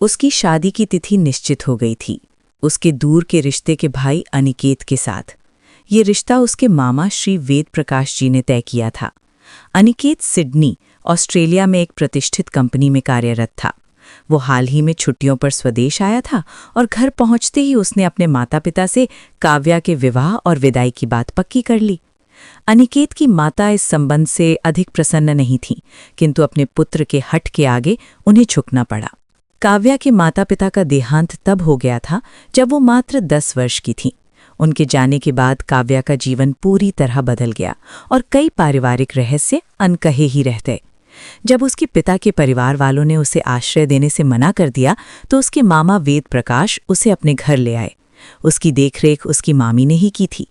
उसकी शादी की तिथि निश्चित हो गई थी, उसके दूर के रिश्ते के भाई अनिकेत के साथ। ये रिश्ता उसके मामा श्री वेद प्रकाश जी ने तय किया था। अनिकेत सिडनी, ऑस्ट्रेलिया में एक प्रतिष्ठित कंपनी में कार्यरत था। वो हाल ही में छुट्टियों पर स्वदेश आया था और घर पहुंचते ही उसने अपने माता पिता से काव्या के विवाह और विदाई की बात पक्की कर ली। अनिकेत की माता इस संबंध से अधिक प्रसन्न नहीं थीं, किंतु अपने पुत्र के हठ के आगे उन्हें झुकना पड़ा। काव्या के माता पिता का देहांत तब हो गया था जब वो मात्र 10 वर्ष की थीं। उनके जाने के बाद काव्या का जीवन पूरी तरह बदल गया और कई पारिवारिक रहस्य अनकहे ही रह गए। जब उसके पिता के परिवार वालों ने उसे आश्रय देने से मना कर दिया तो उसके मामा वेद प्रकाश उसे अपने घर ले आए। उसकी देखरेख उसकी मामी ने ही की थी।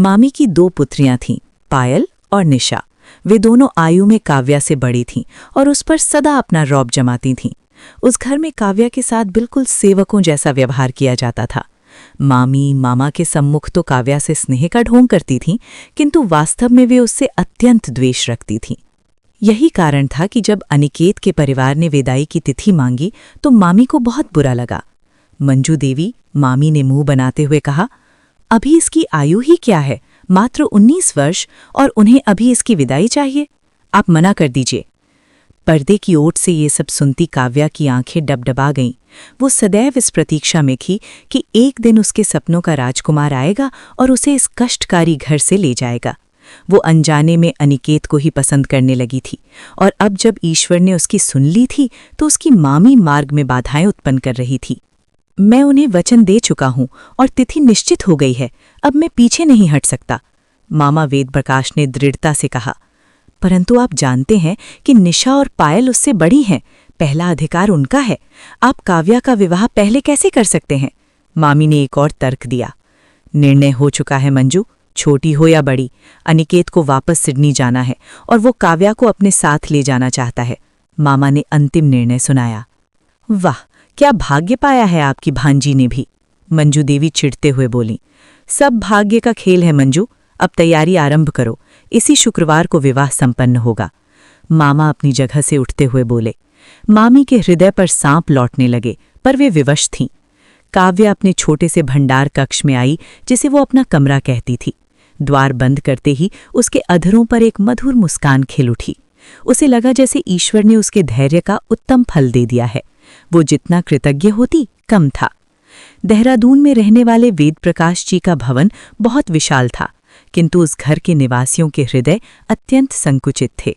मामी की 2 पुत्रियां थीं, पायल और निशा। वे दोनों आयु में काव्या से बड़ी थीं और उस पर सदा अपना रौब जमाती थीं। उस घर में काव्या के साथ बिल्कुल सेवकों जैसा व्यवहार किया जाता था। मामी मामा के सम्मुख तो काव्या से स्नेह का ढोंग करती थीं, किंतु वास्तव में वे उससे अत्यंत द्वेष रखती थीं। यही कारण था कि जब अनिकेत के परिवार ने विदाई की तिथि मांगी तो मामी को बहुत बुरा लगा। मंजू देवी, मामी ने मुंह बनाते हुए कहा, अभी इसकी आयु ही क्या है, मात्र 19 वर्ष, और उन्हें अभी इसकी विदाई चाहिए। आप मना कर दीजिए। पर्दे की ओट से ये सब सुनती काव्या की आंखें डबडबा गईं। वो सदैव इस प्रतीक्षा में थी कि एक दिन उसके सपनों का राजकुमार आएगा और उसे इस कष्टकारी घर से ले जाएगा। वो अनजाने में अनिकेत को ही पसंद करने लगी थी, और अब जब ईश्वर ने उसकी सुन ली थी तो उसकी मामी मार्ग में बाधाएं उत्पन्न कर रही थी। मैं उन्हें वचन दे चुका हूं और तिथि निश्चित हो गई है, अब मैं पीछे नहीं हट सकता, मामा वेद प्रकाश ने दृढ़ता से कहा। परंतु आप जानते हैं कि निशा और पायल उससे बड़ी हैं, पहला अधिकार उनका है। आप काव्या का विवाह पहले कैसे कर सकते हैं? मामी ने एक और तर्क दिया। निर्णय हो चुका है मंजू, छोटी हो या बड़ी, अनिकेत को वापस सिडनी जाना है और वो काव्या को अपने साथ ले जाना चाहता है, मामा ने अंतिम निर्णय सुनाया। वाह, क्या भाग्य पाया है आपकी भांजी ने भी, मंजू देवी चिढ़ते हुए बोली। सब भाग्य का खेल है मंजू, अब तैयारी आरंभ करो, इसी शुक्रवार को विवाह संपन्न होगा, मामा अपनी जगह से उठते हुए बोले। मामी के हृदय पर सांप लौटने लगे, पर वे विवश थीं। काव्या अपने छोटे से भंडार कक्ष में आई, जिसे वो अपना कमरा कहती थी। द्वार बंद करते ही उसके अधरों पर एक मधुर मुस्कान खिल उठी। उसे लगा जैसे ईश्वर ने उसके धैर्य का उत्तम फल दे दिया है। वो जितना कृतज्ञ होती कम था। देहरादून में रहने वाले वेद प्रकाश जी का भवन बहुत विशाल था, किंतु उस घर के निवासियों के हृदय अत्यंत संकुचित थे।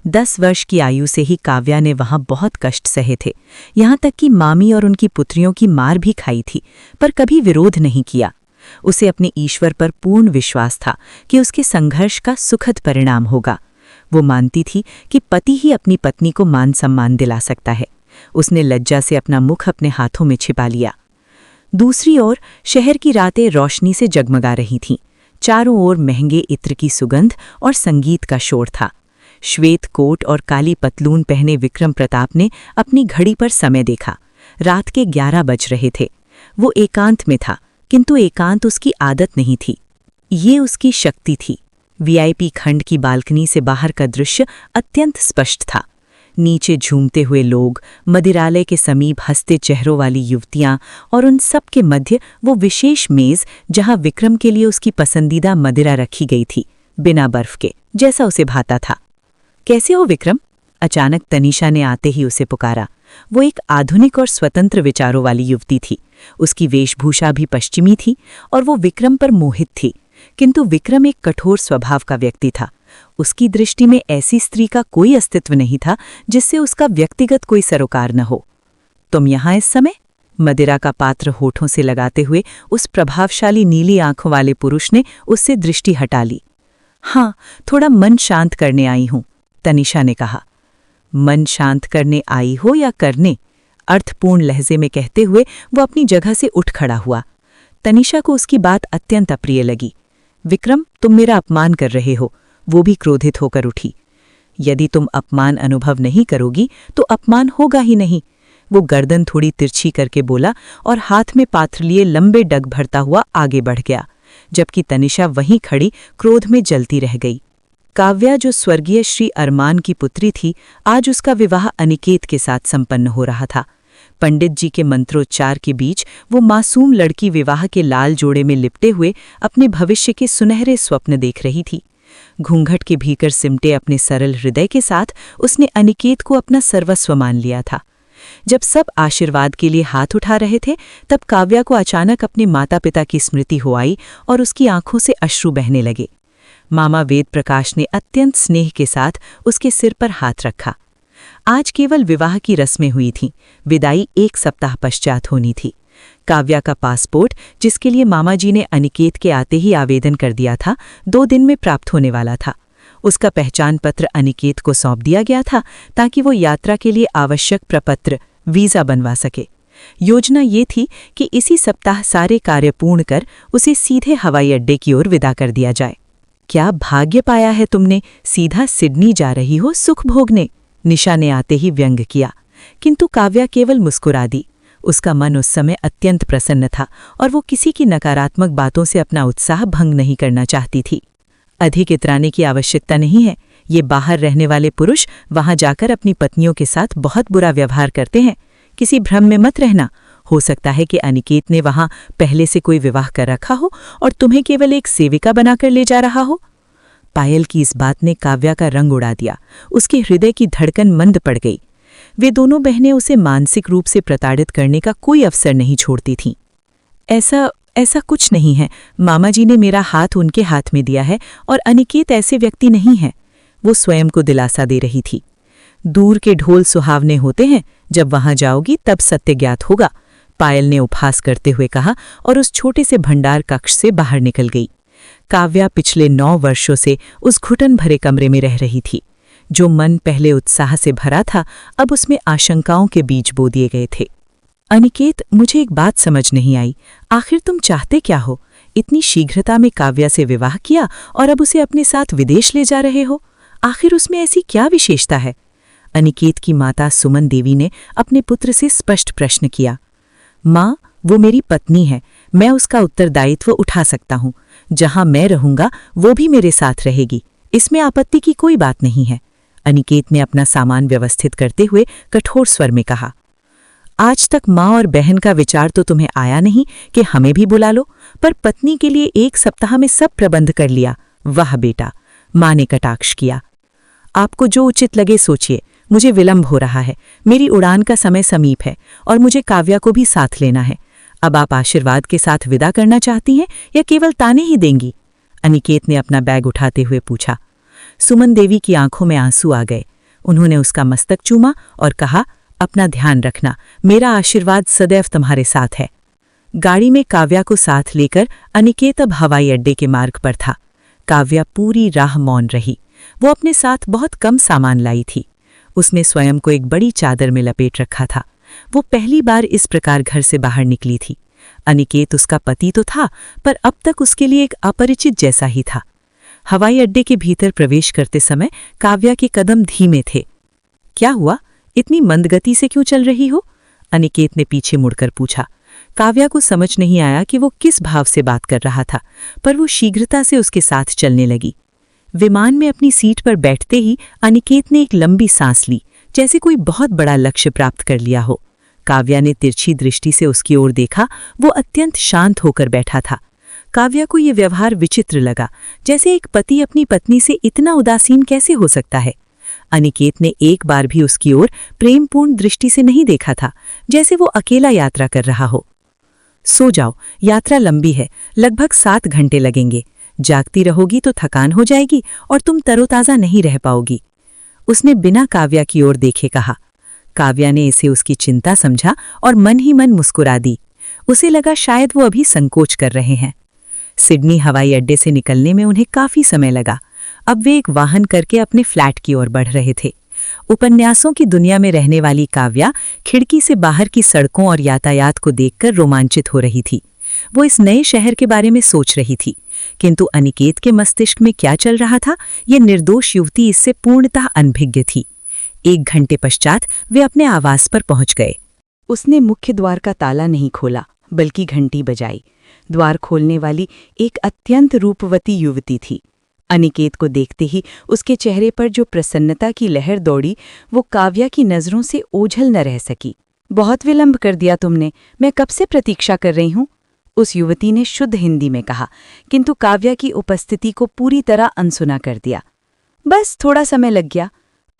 10 वर्ष की आयु से ही काव्या ने वहां बहुत कष्ट सहे थे, यहाँ तक कि मामी और उनकी पुत्रियों की मार भी खाई थी, पर कभी विरोध नहीं किया। उसे अपने ईश्वर पर पूर्ण विश्वास था कि उसके संघर्ष का सुखद परिणाम होगा। वो मानती थी कि पति ही अपनी पत्नी को मान सम्मान दिला सकता है। उसने लज्जा से अपना मुख अपने हाथों में छिपा लिया। दूसरी ओर शहर की रातें रोशनी से जगमगा रही थीं। चारों ओर महंगे इत्र की सुगंध और संगीत का शोर था। श्वेत कोट और काली पतलून पहने विक्रम प्रताप ने अपनी घड़ी पर समय देखा। रात के 11 बज रहे थे। वो एकांत में था, किंतु एकांत उसकी आदत नहीं थी, ये उसकी शक्ति थी। वीआईपी खंड की बालकनी से बाहर का दृश्य अत्यंत स्पष्ट था। नीचे झूमते हुए लोग, मदिरालय के समीप हंसते चेहरों वाली युवतियां, और उन सब के मध्य वो विशेष मेज जहां विक्रम के लिए उसकी पसंदीदा मदिरा रखी गई थी, बिना बर्फ के, जैसा उसे भाता था। कैसे हो विक्रम? अचानक तनीषा ने आते ही उसे पुकारा। वो एक आधुनिक और स्वतंत्र विचारों वाली युवती थी। उसकी वेशभूषा भी पश्चिमी थी और वो विक्रम पर मोहित थी, किंतु विक्रम एक कठोर स्वभाव का व्यक्ति था। उसकी दृष्टि में ऐसी स्त्री का कोई अस्तित्व नहीं था जिससे उसका व्यक्तिगत कोई सरोकार न हो। तुम यहाँ इस समय? मदिरा का पात्र होठों से लगाते हुए उस प्रभावशाली नीली आंखों वाले पुरुष ने उससे दृष्टि हटा ली। हाँ, थोड़ा मन शांत करने आई हूं, तनीषा ने कहा। मन शांत करने आई हो या करने? अर्थपूर्ण लहजे में कहते हुए वो अपनी जगह से उठ खड़ा हुआ। तनीषा को उसकी बात अत्यंत अप्रिय लगी। विक्रम, तुम मेरा अपमान कर रहे हो, वो भी क्रोधित होकर उठी। यदि तुम अपमान अनुभव नहीं करोगी तो अपमान होगा ही नहीं, वो गर्दन थोड़ी तिरछी करके बोला और हाथ में पात्र लिए लंबे डग भरता हुआ आगे बढ़ गया, जबकि तनीषा वहीं खड़ी क्रोध में जलती रह गई। काव्या, जो स्वर्गीय श्री अरमान की पुत्री थी, आज उसका विवाह अनिकेत के साथ संपन्न हो रहा था। पंडित जी के मंत्रोच्चार के बीच वो मासूम लड़की विवाह के लाल जोड़े में लिपटे हुए अपने भविष्य के सुनहरे स्वप्न देख रही थी। घूंघट के भीतर सिमटे अपने सरल हृदय के साथ उसने अनिकेत को अपना सर्वस्व मान लिया था। जब सब आशीर्वाद के लिए हाथ उठा रहे थे, तब काव्या को अचानक अपने माता पिता की स्मृति हो आई और उसकी आंखों से अश्रु बहने लगे। मामा वेद प्रकाश ने अत्यंत स्नेह के साथ उसके सिर पर हाथ रखा। आज केवल विवाह की रस्में हुई थीं, विदाई 1 सप्ताह पश्चात होनी थी। काव्या का पासपोर्ट, जिसके लिए मामा जी ने अनिकेत के आते ही आवेदन कर दिया था, 2 दिन में प्राप्त होने वाला था। उसका पहचान पत्र अनिकेत को सौंप दिया गया था ताकि वो यात्रा के लिए आवश्यक प्रपत्र वीज़ा बनवा सके। योजना ये थी कि इसी सप्ताह सारे कार्य पूर्ण कर उसे सीधे हवाई अड्डे की ओर विदा कर दिया जाए। क्या भाग्य पाया है तुमने, सीधा सिडनी जा रही हो सुख भोगने, निशा ने आते ही व्यंग किया। किंतु काव्या केवल मुस्कुरा दी। उसका मन उस समय अत्यंत प्रसन्न था और वो किसी की नकारात्मक बातों से अपना उत्साह भंग नहीं करना चाहती थी। अधिक इतराने की आवश्यकता नहीं है। ये बाहर रहने वाले पुरुष वहां जाकर अपनी पत्नियों के साथ बहुत बुरा व्यवहार करते हैं। किसी भ्रम में मत रहना। हो सकता है कि अनिकेत ने वहां पहले से कोई विवाह कर रखा हो और तुम्हें केवल एक सेविका बनाकर ले जा रहा हो। पायल की इस बात ने काव्या का रंग उड़ा दिया। उसके हृदय की धड़कन मंद पड़ गई। वे दोनों बहनें उसे मानसिक रूप से प्रताड़ित करने का कोई अवसर नहीं छोड़ती थीं। ऐसा कुछ नहीं है। मामा जी ने मेरा हाथ उनके हाथ में दिया है और अनिकेत ऐसे व्यक्ति नहीं है, वो स्वयं को दिलासा दे रही थी। दूर के ढोल सुहावने होते हैं, जब वहां जाओगी तब सत्य ज्ञात होगा, पायल ने उपहास करते हुए कहा और उस छोटे से भंडार कक्ष से बाहर निकल गई। काव्या पिछले 9 वर्षों से उस घुटन भरे कमरे में रह रही थी। जो मन पहले उत्साह से भरा था, अब उसमें आशंकाओं के बीज बो दिए गए थे। अनिकेत, मुझे एक बात समझ नहीं आई, आखिर तुम चाहते क्या हो? इतनी शीघ्रता में काव्या से विवाह किया और अब उसे अपने साथ विदेश ले जा रहे हो। आखिर उसमें ऐसी क्या विशेषता है? अनिकेत की माता सुमन देवी ने अपने पुत्र से स्पष्ट प्रश्न किया। माँ, वो मेरी पत्नी है, मैं उसका उत्तरदायित्व उठा सकता हूँ। जहाँ मैं रहूंगा वो भी मेरे साथ रहेगी, इसमें आपत्ति की कोई बात नहीं है। अनिकेत ने अपना सामान व्यवस्थित करते हुए कठोर स्वर में कहा। आज तक माँ और बहन का विचार तो तुम्हें आया नहीं कि हमें भी बुला लो, पर पत्नी के लिए 1 सप्ताह में सब प्रबंध कर लिया। वाह बेटा, माँ ने कटाक्ष किया। आपको जो उचित लगे सोचिए, मुझे विलंब हो रहा है। मेरी उड़ान का समय समीप है और मुझे काव्या को भी साथ लेना है। अब आप आशीर्वाद के साथ विदा करना चाहती हैं या केवल ताने ही देंगी? अनिकेत ने अपना बैग उठाते हुए पूछा। सुमन देवी की आंखों में आंसू आ गए। उन्होंने उसका मस्तक चूमा और कहा, अपना ध्यान रखना, मेरा आशीर्वाद सदैव तुम्हारे साथ है। गाड़ी में काव्या को साथ लेकर अनिकेत अब हवाई अड्डे के मार्ग पर था। काव्या पूरी राह मौन रही। वो अपने साथ बहुत कम सामान लाई थी। उसने स्वयं को एक बड़ी चादर में लपेट रखा था। वो पहली बार इस प्रकार घर से बाहर निकली थी। अनिकेत उसका पति तो था, पर अब तक उसके लिए एक अपरिचित जैसा ही था। हवाई अड्डे के भीतर प्रवेश करते समय काव्या के कदम धीमे थे। क्या हुआ, इतनी मंदगति से क्यों चल रही हो? अनिकेत ने पीछे मुड़कर पूछा। काव्या को समझ नहीं आया कि वो किस भाव से बात कर रहा था, पर वो शीघ्रता से उसके साथ चलने लगी। विमान में अपनी सीट पर बैठते ही अनिकेत ने एक लंबी सांस ली, जैसे कोई बहुत बड़ा लक्ष्य प्राप्त कर लिया हो। काव्या ने तिरछी दृष्टि से उसकी ओर देखा। वो अत्यंत शांत होकर बैठा था। काव्या को ये व्यवहार विचित्र लगा, जैसे एक पति अपनी पत्नी से इतना उदासीन कैसे हो सकता है। अनिकेत ने एक बार भी उसकी ओर प्रेमपूर्ण दृष्टि से नहीं देखा था, जैसे वो अकेला यात्रा कर रहा हो। सो जाओ, यात्रा लंबी है, लगभग 7 घंटे लगेंगे। जागती रहोगी तो थकान हो जाएगी और तुम तरोताज़ा नहीं रह पाओगी, उसने बिना काव्या की ओर देखे कहा। काव्या ने इसे उसकी चिंता समझा और मन ही मन मुस्कुरा दी। उसे लगा शायद वो अभी संकोच कर रहे हैं। सिडनी हवाई अड्डे से निकलने में उन्हें काफी समय लगा। अब वे एक वाहन करके अपने फ्लैट की ओर बढ़ रहे थे। उपन्यासों की दुनिया में रहने वाली काव्या खिड़की से बाहर की सड़कों और यातायात को देखकर रोमांचित हो रही थी। वो इस नए शहर के बारे में सोच रही थी, किंतु अनिकेत के मस्तिष्क में क्या चल रहा था, ये निर्दोष युवती इससे पूर्णतः अनभिज्ञ थी। 1 घंटे पश्चात वे अपने आवास पर पहुंच गए। उसने मुख्य द्वार का ताला नहीं खोला, बल्कि घंटी बजाई। द्वार खोलने वाली एक अत्यंत रूपवती युवती थी। अनिकेत को देखते ही उसके चेहरे पर जो प्रसन्नता की लहर दौड़ी, वो काव्या की नज़रों से ओझल न रह सकी। बहुत विलंब कर दिया तुमने, मैं कब से प्रतीक्षा कर रही हूँ, उस युवती ने शुद्ध हिंदी में कहा, किंतु काव्या की उपस्थिति को पूरी तरह अनसुना कर दिया। बस थोड़ा समय लग गया।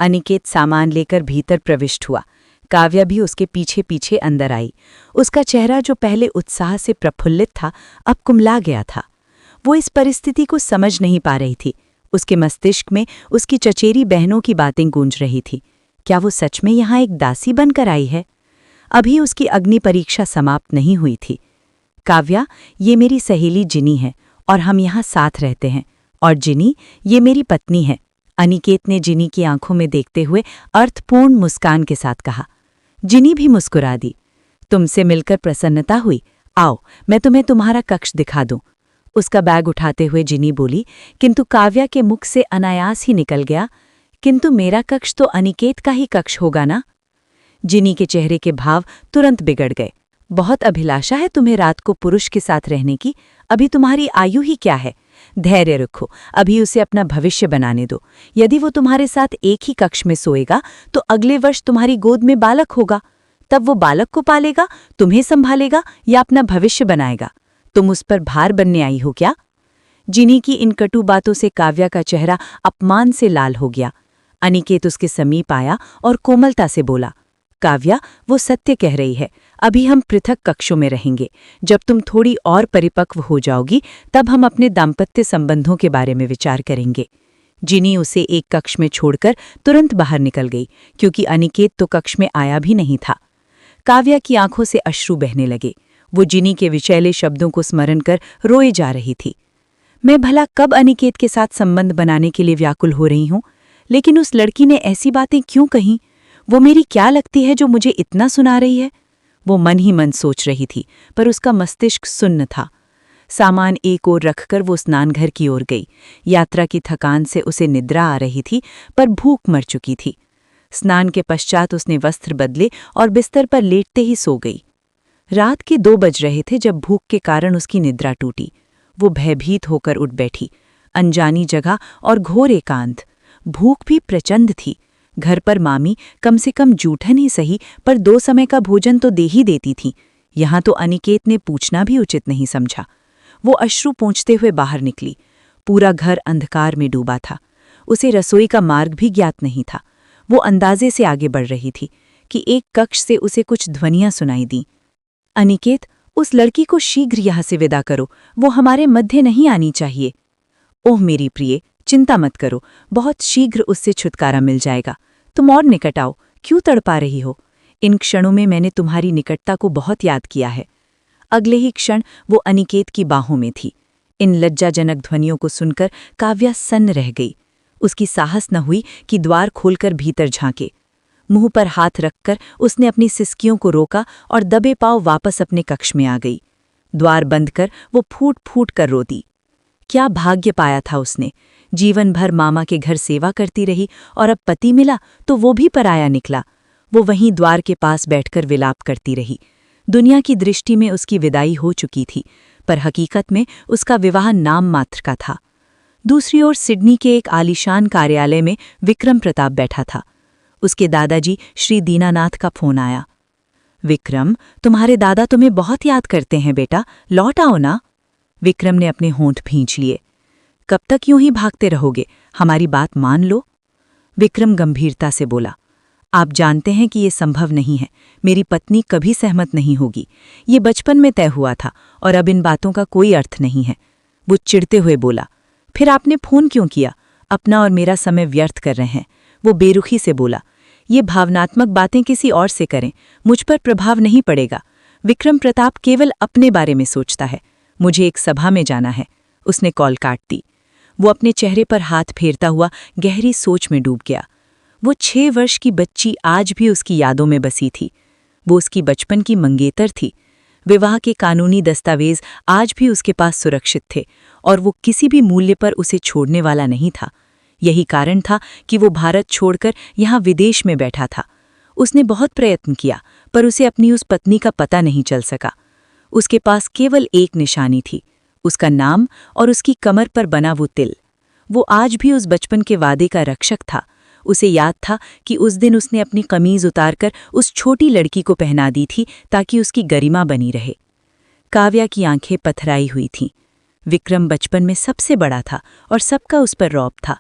अनिकेत सामान लेकर भीतर प्रविष्ट हुआ। काव्या भी उसके पीछे पीछे अंदर आई। उसका चेहरा जो पहले उत्साह से प्रफुल्लित था, अब कुम्हला गया था। वो इस परिस्थिति को समझ नहीं पा रही थी। उसके मस्तिष्क में उसकी चचेरी बहनों की बातें गूंज रही थी। क्या वो सच में यहाँ एक दासी बनकर आई है? अभी उसकी अग्नि परीक्षा समाप्त नहीं हुई थी। काव्या, ये मेरी सहेली जिनी है और हम यहाँ साथ रहते हैं। और जिनी, ये मेरी पत्नी है। अनिकेत ने जिनी की आंखों में देखते हुए अर्थपूर्ण मुस्कान के साथ कहा। जिनी भी मुस्कुरा दी। तुमसे मिलकर प्रसन्नता हुई। आओ, मैं तुम्हें तुम्हारा कक्ष दिखा दूं। उसका बैग उठाते हुए जिनी बोली, किंतु काव्या के मुख से अनायास ही निकल गया, किंतु मेरा कक्ष तो अनिकेत का ही कक्ष होगा ना। जिनी के चेहरे के भाव तुरंत बिगड़ गए। बहुत अभिलाषा है तुम्हें रात को पुरुष के साथ रहने की। अभी तुम्हारी आयु ही क्या है? धैर्य रखो, अभी उसे अपना भविष्य बनाने दो। यदि वो तुम्हारे साथ एक ही कक्ष में सोएगा तो अगले वर्ष तुम्हारी गोद में बालक होगा। तब वो बालक को पालेगा, तुम्हें संभालेगा या अपना भविष्य बनाएगा? तुम उस पर भार बनने आई हो क्या? जिनी की इन कटु बातों से काव्या का चेहरा अपमान से लाल हो गया। अनिकेत उसके समीप आया और कोमलता से बोला, काव्या, वो सत्य कह रही है। अभी हम पृथक कक्षों में रहेंगे। जब तुम थोड़ी और परिपक्व हो जाओगी तब हम अपने दाम्पत्य संबंधों के बारे में विचार करेंगे। जिनी उसे एक कक्ष में छोड़कर तुरंत बाहर निकल गई, क्योंकि अनिकेत तो कक्ष में आया भी नहीं था। काव्या की आंखों से अश्रु बहने लगे। वो जिनी के विचैले शब्दों को स्मरण कर रोए जा रही थी। मैं भला कब अनिकेत के साथ संबंध बनाने के लिए व्याकुल हो रही हूँ, लेकिन उस लड़की ने ऐसी बातें क्यों कहीं? वो मेरी क्या लगती है जो मुझे इतना सुना रही है? वो मन ही मन सोच रही थी, पर उसका मस्तिष्क सुन्न था। सामान एक ओर रखकर वो स्नानघर की ओर गई। यात्रा की थकान से उसे निद्रा आ रही थी, पर भूख मर चुकी थी। स्नान के पश्चात उसने वस्त्र बदले और बिस्तर पर लेटते ही सो गई। रात के 2 बज रहे थे जब भूख के कारण उसकी निद्रा टूटी। वो भयभीत होकर उठ बैठी। अनजानी जगह और घोर एकांत। भूख भी प्रचंड थी। घर पर मामी कम से कम जूठन ही सही पर 2 समय का भोजन तो दे ही देती थी। यहाँ तो अनिकेत ने पूछना भी उचित नहीं समझा। वो अश्रु पोंछते हुए बाहर निकली। पूरा घर अंधकार में डूबा था। उसे रसोई का मार्ग भी ज्ञात नहीं था। वो अंदाजे से आगे बढ़ रही थी कि एक कक्ष से उसे कुछ ध्वनियां सुनाई दीं। अनिकेत, उस लड़की को शीघ्र यहाँ से विदा करो। वो हमारे मध्य नहीं आनी चाहिए। ओह मेरी प्रिय, चिंता मत करो, बहुत शीघ्र उससे छुटकारा मिल जाएगा। तुम और निकट आओ, क्यों तड़पा रही हो? इन क्षणों में मैंने तुम्हारी निकटता को बहुत याद किया है। अगले ही क्षण वो अनिकेत की बाहों में थी। इन लज्जाजनक ध्वनियों को सुनकर काव्या सन्न रह गई। उसकी साहस न हुई कि द्वार खोलकर भीतर झांके। मुंह पर हाथ रखकर उसने अपनी सिसकियों को रोका और दबे पांव वापस अपने कक्ष में आ गई। द्वार बंद कर वो फूट फूट कर रोती। क्या भाग्य पाया था उसने। जीवन भर मामा के घर सेवा करती रही और अब पति मिला तो वो भी पराया निकला। वो वहीं द्वार के पास बैठकर विलाप करती रही। दुनिया की दृष्टि में उसकी विदाई हो चुकी थी, पर हकीकत में उसका विवाह नाम मात्र का था। दूसरी ओर सिडनी के एक आलीशान कार्यालय में विक्रम प्रताप बैठा था। उसके दादाजी श्री दीनानाथ का फोन आया। विक्रम, तुम्हारे दादा तुम्हें बहुत याद करते हैं बेटा, लौट आओ ना। विक्रम ने अपने होंठ भींच लिए। कब तक यूं ही भागते रहोगे? हमारी बात मान लो। विक्रम गंभीरता से बोला, आप जानते हैं कि ये संभव नहीं है। मेरी पत्नी कभी सहमत नहीं होगी। ये बचपन में तय हुआ था और अब इन बातों का कोई अर्थ नहीं है। वो चिढ़ते हुए बोला, फिर आपने फोन क्यों किया? अपना और मेरा समय व्यर्थ कर रहे हैं। वो बेरुखी से बोला, ये भावनात्मक बातें किसी और से करें, मुझ पर प्रभाव नहीं पड़ेगा। विक्रम प्रताप केवल अपने बारे में सोचता है। मुझे एक सभा में जाना है। उसने कॉल काट दी। वो अपने चेहरे पर हाथ फेरता हुआ गहरी सोच में डूब गया। वो 6 वर्ष की बच्ची आज भी उसकी यादों में बसी थी। वो उसकी बचपन की मंगेतर थी। विवाह के कानूनी दस्तावेज आज भी उसके पास सुरक्षित थे और वो किसी भी मूल्य पर उसे छोड़ने वाला नहीं था। यही कारण था कि वो भारत छोड़कर यहाँ विदेश में बैठा था। उसने बहुत प्रयत्न किया, पर उसे अपनी उस पत्नी का पता नहीं चल सका। उसके पास केवल एक निशानी थी, उसका नाम और उसकी कमर पर बना वो तिल। वो आज भी उस बचपन के वादे का रक्षक था। उसे याद था कि उस दिन उसने अपनी कमीज उतारकर उस छोटी लड़की को पहना दी थी ताकि उसकी गरिमा बनी रहे। काव्या की आंखें पथराई हुई थीं। विक्रम बचपन में सबसे बड़ा था और सबका उस पर रौब था।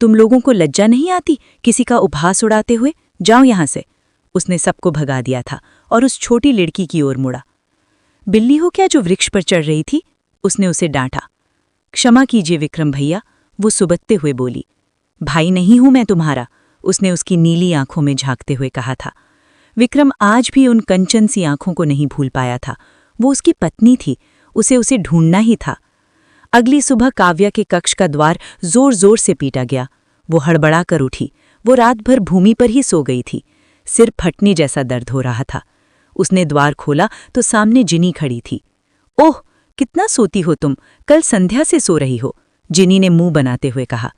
तुम लोगों को लज्जा नहीं आती किसी का उपहास उड़ाते हुए? जाओ यहां से। उसने सबको भगा दिया था और उस छोटी लड़की की ओर मुड़ा। बिल्ली हो क्या जो वृक्ष पर चढ़ रही थी? उसने उसे डांटा। क्षमा कीजिए विक्रम भैया, वो सुबकते हुए बोली। भाई नहीं हूं मैं तुम्हारा, उसने उसकी नीली आंखों में झांकते हुए कहा था। विक्रम आज भी उन कंचन सी आंखों को नहीं भूल पाया था। वो उसकी पत्नी थी, उसे ढूंढना ही था। अगली सुबह काव्या के कक्ष का द्वार जोर जोर से पीटा गया। वो हड़बड़ा कर उठी। वो रात भर भूमि पर ही सो गई थी। सिर फटने जैसा दर्द हो रहा था। उसने द्वार खोला तो सामने जिनी खड़ी थी। ओह, कितना सोती हो तुम, कल संध्या से सो रही हो, जिनी ने मुंह बनाते हुए कहा।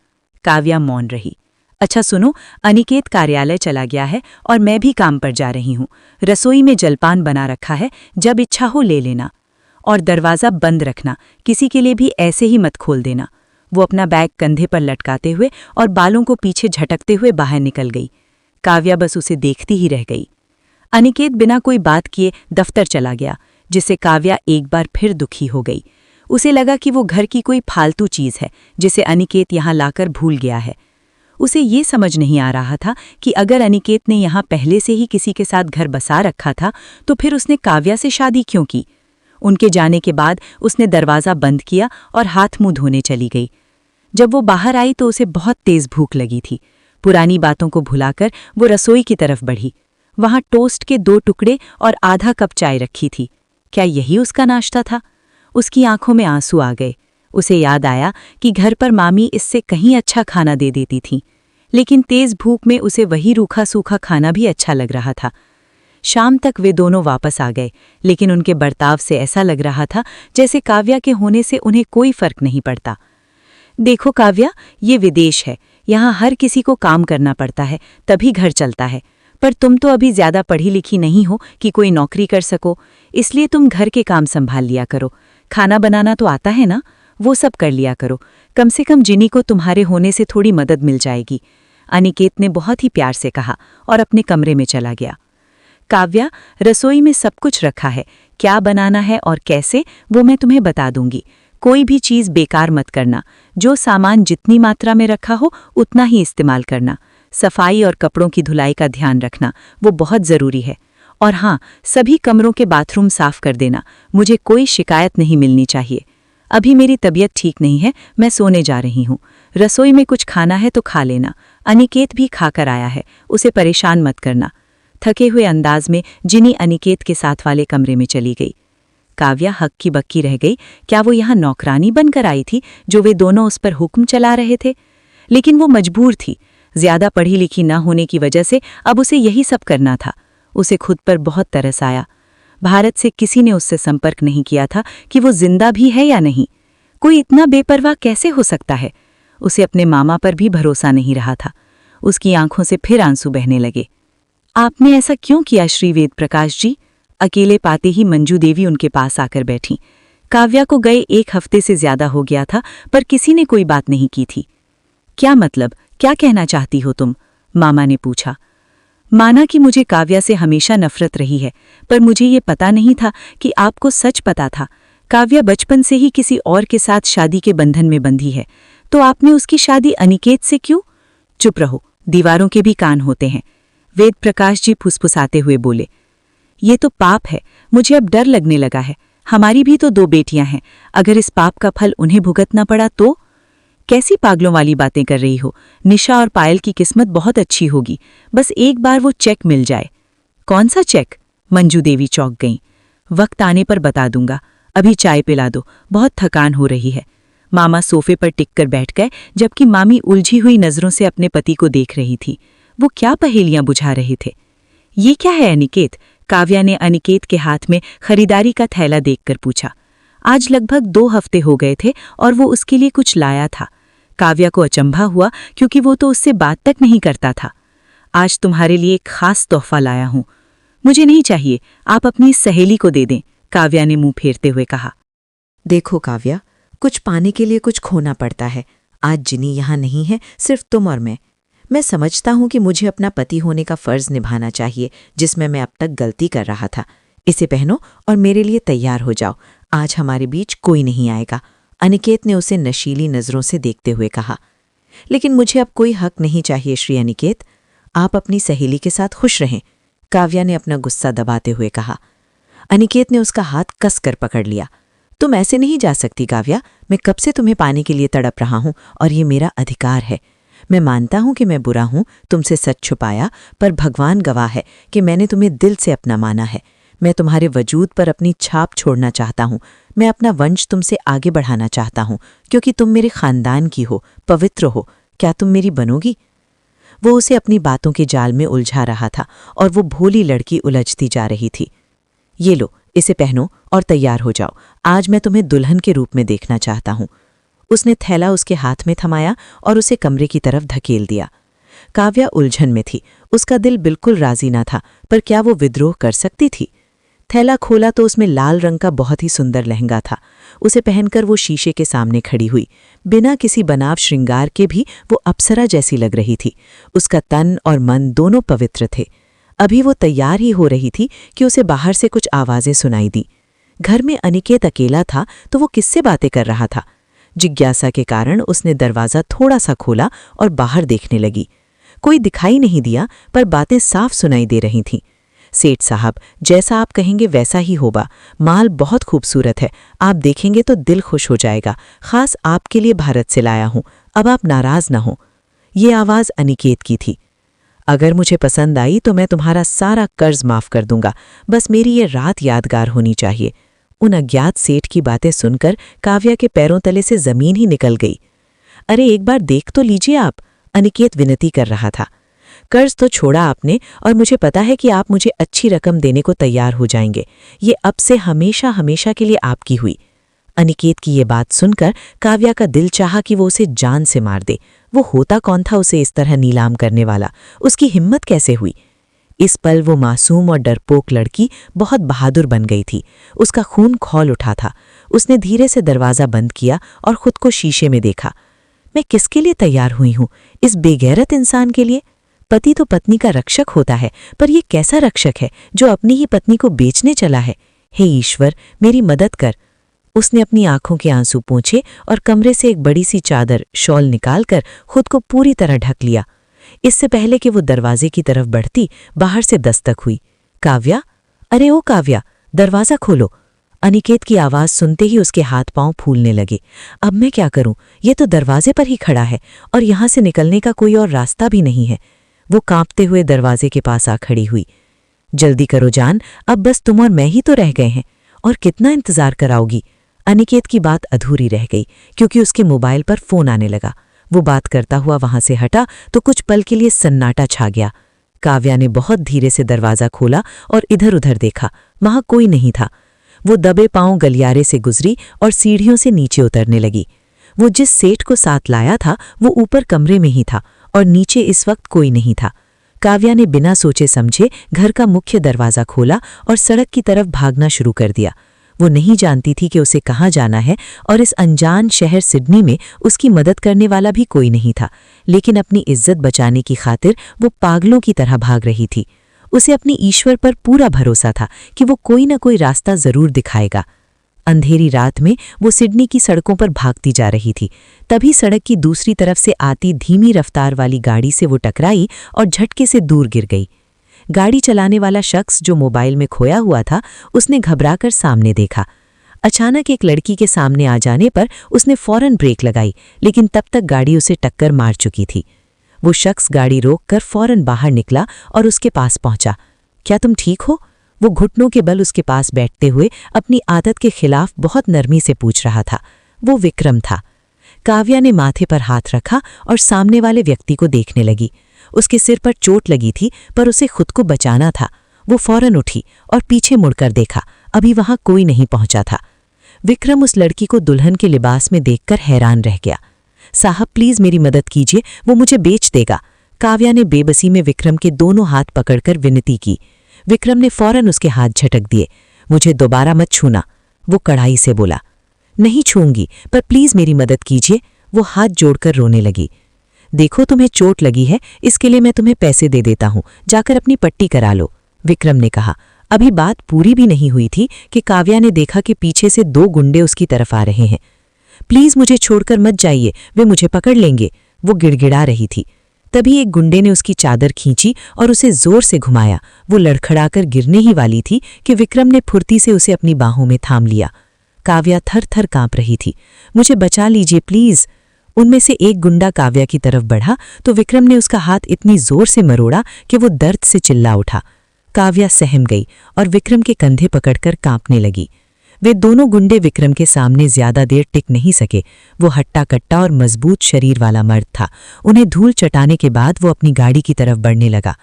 काव्या मौन रही। अच्छा सुनो, अनिकेत कार्यालय चला गया है और मैं भी काम पर जा रही हूँ। रसोई में जलपान बना रखा है, जब इच्छा हो ले लेना। और दरवाज़ा बंद रखना, किसी के लिए भी ऐसे ही मत खोल देना। वो अपना बैग कंधे पर लटकाते हुए और बालों को पीछे झटकते हुए बाहर निकल गई। काव्या बस उसे देखती ही रह गई। अनिकेत बिना कोई बात किए दफ्तर चला गया, जिससे काव्या एक बार फिर दुखी हो गई। उसे लगा कि वो घर की कोई फालतू चीज़ है जिसे अनिकेत यहाँ लाकर भूल गया है। उसे ये समझ नहीं आ रहा था कि अगर अनिकेत ने यहाँ पहले से ही किसी के साथ घर बसा रखा था तो फिर उसने काव्या से शादी क्यों की। उनके जाने के बाद उसने दरवाज़ा बंद किया और हाथ मुंह धोने चली गई। जब वो बाहर आई तो उसे बहुत तेज भूख लगी थी। पुरानी बातों को भुलाकर वो रसोई की तरफ बढ़ी। वहां टोस्ट के 2 टुकड़े और आधा कप चाय रखी थी। क्या यही उसका नाश्ता था? उसकी आंखों में आंसू आ गए। उसे याद आया कि घर पर मामी इससे कहीं अच्छा खाना दे देती थीं, लेकिन तेज भूख में उसे वही रूखा सूखा खाना भी अच्छा लग रहा था। शाम तक वे दोनों वापस आ गए, लेकिन उनके बर्ताव से ऐसा लग रहा था जैसे काव्या के होने से उन्हें कोई फर्क नहीं पड़ता। देखो काव्या, ये विदेश है, यहाँ हर किसी को काम करना पड़ता है, तभी घर चलता है। पर तुम तो अभी ज्यादा पढ़ी लिखी नहीं हो कि कोई नौकरी कर सको, इसलिए तुम घर के काम संभाल लिया करो। खाना बनाना तो आता है ना, वो सब कर लिया करो। कम से कम जिनी को तुम्हारे होने से थोड़ी मदद मिल जाएगी। अनिकेत ने बहुत ही प्यार से कहा और अपने कमरे में चला गया। काव्या, रसोई में सब कुछ रखा है, क्या बनाना है और कैसे वो मैं तुम्हें बता दूंगी। कोई भी चीज़ बेकार मत करना। जो सामान जितनी मात्रा में रखा हो उतना ही इस्तेमाल करना। सफाई और कपड़ों की धुलाई का ध्यान रखना, वो बहुत ज़रूरी है। और हाँ, सभी कमरों के बाथरूम साफ कर देना। मुझे कोई शिकायत नहीं मिलनी चाहिए। अभी मेरी तबीयत ठीक नहीं है, मैं सोने जा रही हूँ। रसोई में कुछ खाना है तो खा लेना। अनिकेत भी खाकर आया है, उसे परेशान मत करना। थके हुए अंदाज में जिनी अनिकेत के साथ वाले कमरे में चली गई। काव्या हक्की बक्की रह गई। क्या वो यहाँ नौकरानी बनकर आई थी जो वे दोनों उस पर हुक्म चला रहे थे? लेकिन वो मजबूर थी। ज्यादा पढ़ी लिखी न होने की वजह से अब उसे यही सब करना था। उसे खुद पर बहुत तरस आया। भारत से किसी ने उससे संपर्क नहीं किया था कि वो जिंदा भी है या नहीं। कोई इतना बेपरवाह कैसे हो सकता है? उसे अपने मामा पर भी भरोसा नहीं रहा था। उसकी आंखों से फिर आंसू बहने लगे। आपने ऐसा क्यों किया श्री वेद प्रकाश जी? अकेले पाते ही मंजू देवी उनके पास आकर बैठी। काव्या को गए 1 हफ्ते से ज्यादा हो गया था, पर किसी ने कोई बात नहीं की थी। क्या मतलब, क्या कहना चाहती हो तुम? मामा ने पूछा। माना कि मुझे काव्या से हमेशा नफरत रही है, पर मुझे ये पता नहीं था कि आपको सच पता था। काव्या बचपन से ही किसी और के साथ शादी के बंधन में बंधी है, तो आपने उसकी शादी अनिकेत से क्यों? चुप रहो, दीवारों के भी कान होते हैं, वेद प्रकाश जी फुसफुसाते हुए बोले। ये तो पाप है, मुझे अब डर लगने लगा है। हमारी भी तो 2 बेटियां हैं, अगर इस पाप का फल उन्हें भुगतना पड़ा तो? कैसी पागलों वाली बातें कर रही हो? निशा और पायल की किस्मत बहुत अच्छी होगी, बस एक बार वो चेक मिल जाए। कौन सा चेक? मंजू देवी चौंक गईं। वक्त आने पर बता दूंगा, अभी चाय पिला दो, बहुत थकान हो रही है। मामा सोफे पर टिककर बैठ गए, जबकि मामी उलझी हुई नजरों से अपने पति को देख रही थी। वो क्या पहेलियां बुझा रहे थे? ये क्या है अनिकेत? काव्या ने अनिकेत के हाथ में खरीदारी का थैला देखकर पूछा। आज लगभग 2 हफ्ते हो गए थे और वो उसके लिए कुछ लाया था। काव्या को अचंभा हुआ क्योंकि वो तो उससे बात तक नहीं करता था। आज तुम्हारे लिए एक खास तोहफा लाया हूं। मुझे नहीं चाहिए, आप अपनी सहेली को दे दें, काव्या ने मुंह फेरते हुए कहा। देखो काव्या, कुछ पाने के लिए कुछ खोना पड़ता है। आज जिनी यहाँ नहीं है, सिर्फ तुम और मैं। मैं समझता हूँ कि मुझे अपना पति होने का फर्ज निभाना चाहिए, जिसमें मैं अब तक गलती कर रहा था। इसे पहनो और मेरे लिए तैयार हो जाओ। आज हमारे बीच कोई नहीं आएगा, अनिकेत ने उसे नशीली नज़रों से देखते हुए कहा। लेकिन मुझे अब कोई हक नहीं चाहिए श्री अनिकेत। आप अपनी सहेली के साथ खुश रहें, काव्या ने अपना गुस्सा दबाते हुए कहा। अनिकेत ने उसका हाथ कसकर पकड़ लिया। तुम ऐसे नहीं जा सकती काव्या, मैं कब से तुम्हें पाने के लिए तड़प रहा हूं और ये मेरा अधिकार है। मैं मानता हूं कि मैं बुरा हूं, तुमसे सच छुपाया, पर भगवान गवाह है कि मैंने तुम्हें दिल से अपना माना है। मैं तुम्हारे वजूद पर अपनी छाप छोड़ना चाहता हूं। मैं अपना वंश तुमसे आगे बढ़ाना चाहता हूं, क्योंकि तुम मेरे खानदान की हो, पवित्र हो। क्या तुम मेरी बनोगी? वो उसे अपनी बातों के जाल में उलझा रहा था और वो भोली लड़की उलझती जा रही थी। ये लो, इसे पहनो और तैयार हो जाओ। आज मैं तुम्हें दुल्हन के रूप में देखना चाहता हूं। उसने थैला उसके हाथ में थमाया और उसे कमरे की तरफ धकेल दिया। काव्या उलझन में थी। उसका दिल बिल्कुल राजी ना था, पर क्या वो विद्रोह कर सकती थी? थैला खोला तो उसमें लाल रंग का बहुत ही सुंदर लहंगा था। उसे पहनकर वो शीशे के सामने खड़ी हुई। बिना किसी बनाव श्रृंगार के भी वो अप्सरा जैसी लग रही थी। उसका तन और मन दोनों पवित्र थे। अभी वो तैयार ही हो रही थी कि उसे बाहर से कुछ आवाजें सुनाई दी। घर में अनिकेत अकेला था तो वो किससे बातें कर रहा था? जिज्ञासा के कारण उसने दरवाज़ा थोड़ा सा खोला और बाहर देखने लगी। कोई दिखाई नहीं दिया, पर बातें साफ सुनाई दे रही थीं। सेठ साहब, जैसा आप कहेंगे वैसा ही होगा। माल बहुत खूबसूरत है, आप देखेंगे तो दिल खुश हो जाएगा। खास आपके लिए भारत से लाया हूं, अब आप नाराज ना हो। ये आवाज़ अनिकेत की थी। अगर मुझे पसंद आई तो मैं तुम्हारा सारा कर्ज माफ कर दूंगा, बस मेरी ये रात यादगार होनी चाहिए। उन अज्ञात सेठ की बातें सुनकर काव्या के पैरों तले से जमीन ही निकल गई। अरे एक बार देख तो लीजिए आप, अनिकेत विनती कर रहा था। कर्ज तो छोड़ा आपने, और मुझे पता है कि आप मुझे अच्छी रकम देने को तैयार हो जाएंगे। ये अब से हमेशा हमेशा के लिए आपकी हुई। अनिकेत की ये बात सुनकर काव्या का दिल चाहा कि वो उसे जान से मार दे। वो होता कौन था उसे इस तरह नीलाम करने वाला? उसकी हिम्मत कैसे हुई? इस पल वो मासूम और डरपोक लड़की बहुत बहादुर बन गई थी। उसका खून खौल उठा था। उसने धीरे से दरवाज़ा बंद किया और खुद को शीशे में देखा। मैं किसके लिए तैयार हुई हूँ? इस बेगैरत इंसान के लिए? पति तो पत्नी का रक्षक होता है, पर यह कैसा रक्षक है जो अपनी ही पत्नी को बेचने चला है? हे ईश्वर, मेरी मदद कर। उसने अपनी आंखों के आंसू पोंछे और कमरे से एक बड़ी सी चादर, शॉल निकालकर खुद को पूरी तरह ढक लिया। इससे पहले कि वो दरवाजे की तरफ बढ़ती, बाहर से दस्तक हुई। काव्या, अरे ओ काव्या, दरवाज़ा खोलो। अनिकेत की आवाज़ सुनते ही उसके हाथ पांव फूलने लगे। अब मैं क्या करूं? ये तो दरवाजे पर ही खड़ा है और यहां से निकलने का कोई और रास्ता भी नहीं है। वो कांपते हुए दरवाजे के पास आ खड़ी हुई। जल्दी करो जान, अब बस तुम और मैं ही तो रह गए हैं, और कितना इंतजार कराओगी? अनिकेत की बात अधूरी रह गई क्योंकि उसके मोबाइल पर फोन आने लगा। वो बात करता हुआ वहां से हटा तो कुछ पल के लिए सन्नाटा छा गया। काव्या ने बहुत धीरे से दरवाज़ा खोला और इधर उधर देखा। वहां कोई नहीं था। वो दबे पांव गलियारे से गुजरी और सीढ़ियों से नीचे उतरने लगी। वो जिस सेठ को साथ लाया था वो ऊपर कमरे में ही था और नीचे इस वक्त कोई नहीं था। काव्या ने बिना सोचे समझे घर का मुख्य दरवाज़ा खोला और सड़क की तरफ भागना शुरू कर दिया। वो नहीं जानती थी कि उसे कहाँ जाना है और इस अनजान शहर सिडनी में उसकी मदद करने वाला भी कोई नहीं था, लेकिन अपनी इज्जत बचाने की खातिर वो पागलों की तरह भाग रही थी। उसे अपनी ईश्वर पर पूरा भरोसा था कि वो कोई न कोई रास्ता जरूर दिखाएगा। अंधेरी रात में वो सिडनी की सड़कों पर भागती जा रही थी। तभी सड़क की दूसरी तरफ से आती धीमी रफ्तार वाली गाड़ी से वो टकराई और झटके से दूर गिर गई। गाड़ी चलाने वाला शख्स जो मोबाइल में खोया हुआ था, उसने घबराकर सामने देखा। अचानक एक लड़की के सामने आ जाने पर उसने फौरन ब्रेक लगाई, लेकिन तब तक गाड़ी उसे टक्कर मार चुकी थी। वो शख्स गाड़ी रोककर फौरन बाहर निकला और उसके पास पहुंचा। क्या तुम ठीक हो? वो घुटनों के बल उसके पास बैठते हुए अपनी आदत के खिलाफ बहुत नरमी से पूछ रहा था। वो विक्रम था। काव्या ने माथे पर हाथ रखा और सामने वाले व्यक्ति को देखने लगी। उसके सिर पर चोट लगी थी, पर उसे खुद को बचाना था। वो फौरन उठी और पीछे मुड़कर देखा। अभी वहां कोई नहीं पहुंचा था। विक्रम उस लड़की को दुल्हन के लिबास में देखकर हैरान रह गया। साहब प्लीज मेरी मदद कीजिए, वो मुझे बेच देगा। काव्या ने बेबसी में विक्रम के दोनों हाथ पकड़कर विनती की। विक्रम ने फौरन उसके हाथ झटक दिए। मुझे दोबारा मत छूना, वो कड़ाई से बोला। नहीं छूंगी, पर प्लीज मेरी मदद कीजिए। वो हाथ जोड़कर रोने लगी। देखो तुम्हें चोट लगी है, इसके लिए मैं तुम्हें पैसे दे देता हूँ, जाकर अपनी पट्टी करा लो, विक्रम ने कहा। अभी बात पूरी भी नहीं हुई थी कि काव्या ने देखा कि पीछे से 2 गुंडे उसकी तरफ आ रहे हैं। प्लीज मुझे छोड़कर मत जाइए, वे मुझे पकड़ लेंगे, वो गिड़गिड़ा रही थी। तभी एक गुंडे ने उसकी चादर खींची और उसे जोर से घुमाया। वो लड़खड़ाकर गिरने ही वाली थी कि विक्रम ने फुर्ती से उसे अपनी बाहों में थाम लिया। काव्या थर थर कांप रही थी। मुझे बचा लीजिए प्लीज। उनमें से एक गुंडा काव्या की तरफ बढ़ा तो विक्रम ने उसका हाथ इतनी जोर से मरोड़ा कि वो दर्द से चिल्ला उठा। काव्या सहम गई और विक्रम के कंधे पकड़कर कांपने लगी। वे दोनों गुंडे विक्रम के सामने ज्यादा देर टिक नहीं सके। वो हट्टा कट्टा और मजबूत शरीर वाला मर्द था। उन्हें धूल चटाने के बाद वो अपनी गाड़ी की तरफ बढ़ने लगा।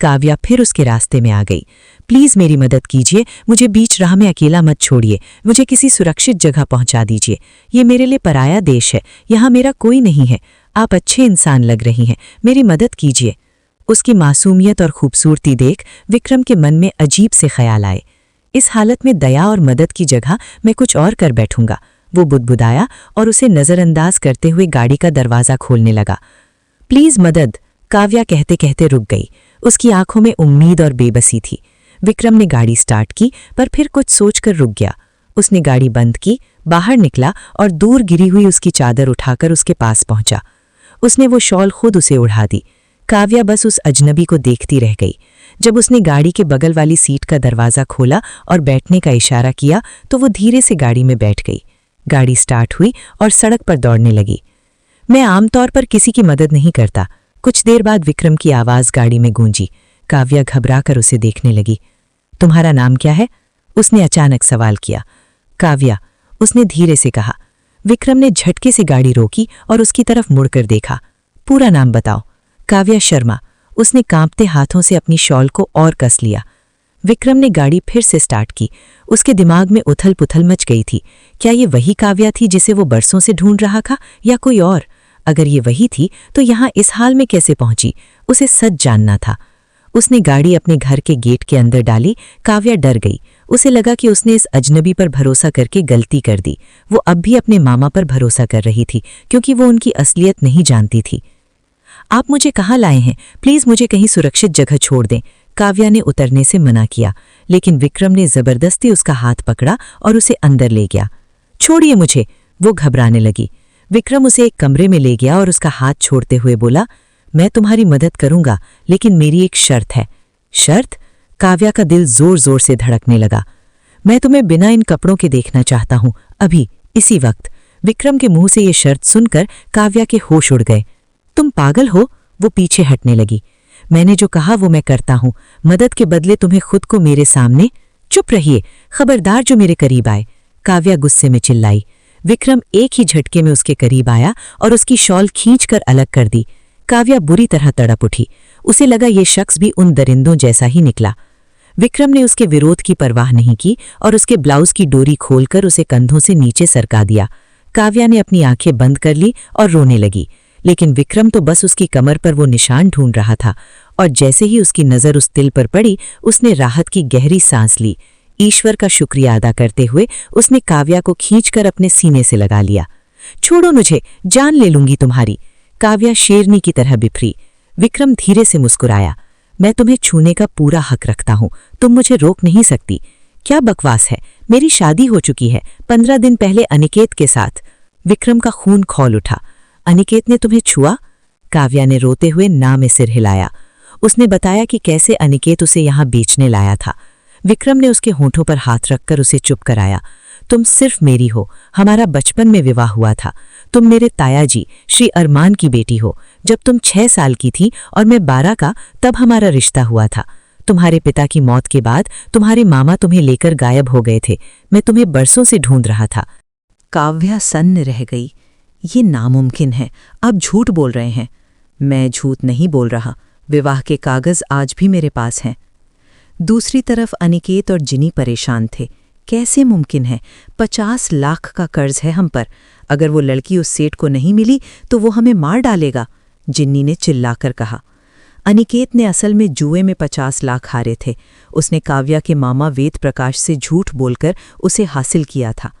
काव्या फिर उसके रास्ते में आ गई। प्लीज मेरी मदद कीजिए, मुझे बीच राह में अकेला मत छोड़िए, मुझे किसी सुरक्षित जगह पहुंचा दीजिए। ये मेरे लिए पराया देश है, यहाँ मेरा कोई नहीं है। आप अच्छे इंसान लग रही हैं, मेरी मदद कीजिए। उसकी मासूमियत और खूबसूरती देख विक्रम के मन में अजीब से ख्याल आए। इस हालत में दया और मदद की जगह मैं कुछ और कर बैठूंगा, वो बुदबुदाया और उसे नजरअंदाज करते हुए गाड़ी का दरवाज़ा खोलने लगा। प्लीज मदद, काव्या कहते कहते रुक गई। उसकी आंखों में उम्मीद और बेबसी थी। विक्रम ने गाड़ी स्टार्ट की पर फिर कुछ सोचकर रुक गया। उसने गाड़ी बंद की, बाहर निकला और दूर गिरी हुई उसकी चादर उठाकर उसके पास पहुंचा। उसने वो शॉल खुद उसे उड़ा दी। काव्या बस उस अजनबी को देखती रह गई। जब उसने गाड़ी के बगल वाली सीट का दरवाज़ा खोला और बैठने का इशारा किया तो वो धीरे से गाड़ी में बैठ गई। गाड़ी स्टार्ट हुई और सड़क पर दौड़ने लगी। मैं आमतौर पर किसी की मदद नहीं करता। कुछ देर बाद विक्रम की आवाज़ गाड़ी में गूंजी। काव्या घबराकर उसे देखने लगी। तुम्हारा नाम क्या है? उसने अचानक सवाल किया। काव्या, उसने धीरे से कहा। विक्रम ने झटके से गाड़ी रोकी और उसकी तरफ मुड़कर देखा। पूरा नाम बताओ। काव्या शर्मा। उसने कांपते हाथों से अपनी शॉल को और कस लिया। विक्रम ने गाड़ी फिर से स्टार्ट की। उसके दिमाग में उथल पुथल मच गई थी। क्या ये वही काव्या थी जिसे वो बरसों से ढूंढ रहा था, या कोई और? अगर ये वही थी तो यहाँ इस हाल में कैसे पहुंची? उसे सच जानना था। उसने गाड़ी अपने घर के गेट के अंदर डाली। काव्या डर गई। उसे लगा कि उसने इस अजनबी पर भरोसा करके गलती कर दी। वो अब भी अपने मामा पर भरोसा कर रही थी क्योंकि वो उनकी असलियत नहीं जानती थी। आप मुझे कहाँ लाए हैं? प्लीज मुझे कहीं सुरक्षित जगह छोड़ दें। काव्या ने उतरने से मना किया, लेकिन विक्रम ने जबरदस्ती उसका हाथ पकड़ा और उसे अंदर ले गया। छोड़िए मुझे, वो घबराने लगी। विक्रम उसे एक कमरे में ले गया और उसका हाथ छोड़ते हुए बोला, मैं तुम्हारी मदद करूंगा, लेकिन मेरी एक शर्त है। शर्त? काव्या का दिल जोर जोर से धड़कने लगा। मैं तुम्हें बिना इन कपड़ों के देखना चाहता हूं, अभी, इसी वक्त। विक्रम के मुंह से ये शर्त सुनकर काव्या के होश उड़ गए। तुम पागल हो? वो पीछे हटने लगी। मैंने जो कहा वो मैं करता हूं। मदद के बदले तुम्हें खुद को मेरे सामने। चुप रहिए, खबरदार जो मेरे करीब आए, काव्या गुस्से में चिल्लाई। विक्रम एक ही झटके में उसके करीब आया और उसकी शॉल खींचकर अलग कर दी। काव्या बुरी तरह तड़प उठी। उसे लगा ये शख्स भी उन दरिंदों जैसा ही निकला। विक्रम ने उसके विरोध की परवाह नहीं की और उसके ब्लाउज की डोरी खोलकर उसे कंधों से नीचे सरका दिया। काव्या ने अपनी आंखें बंद कर ली और रोने लगी, लेकिन विक्रम तो बस उसकी कमर पर वो निशान ढूंढ रहा था। और जैसे ही उसकी नज़र उस तिल पर पड़ी, उसने राहत की गहरी सांस ली। ईश्वर का शुक्रिया अदा करते हुए उसने काव्या को खींचकर अपने सीने से लगा लिया। छोड़ो मुझे, जान ले लूंगी तुम्हारी। काव्या शेरनी की तरह बिफरी। विक्रम धीरे से मुस्कुराया। मैं तुम्हें छूने का पूरा हक रखता हूं, तुम मुझे रोक नहीं सकती। क्या बकवास है, मेरी शादी हो चुकी है 15 दिन पहले अनिकेत के साथ। विक्रम का खून खौल उठा। अनिकेत ने तुम्हें छुआ? काव्या ने रोते हुए ना में सिर हिलाया। उसने बताया कि कैसे अनिकेत उसे यहाँ बेचने लाया था। विक्रम ने उसके होठों पर हाथ रखकर उसे चुप कराया। तुम सिर्फ मेरी हो, हमारा बचपन में विवाह हुआ था। तुम मेरे तायाजी श्री अरमान की बेटी हो। जब तुम 6 साल की थी और मैं 12 का, तब हमारा रिश्ता हुआ था। तुम्हारे पिता की मौत के बाद तुम्हारे मामा तुम्हें लेकर गायब हो गए थे। मैं तुम्हें बरसों से ढूंढ रहा था। काव्या सन्न रह गई। ये नामुमकिन है, आप झूठ बोल रहे हैं। मैं झूठ नहीं बोल रहा, विवाह के कागज आज भी मेरे पास हैं। दूसरी तरफ अनिकेत और जिनी परेशान थे। कैसे मुमकिन है? 50 लाख का कर्ज है हम पर। अगर वो लड़की उस सेठ को नहीं मिली तो वो हमें मार डालेगा, जिन्नी ने चिल्लाकर कहा। अनिकेत ने असल में जुए में 50 लाख हारे थे। उसने काव्या के मामा वेद प्रकाश से झूठ बोलकर उसे हासिल किया था।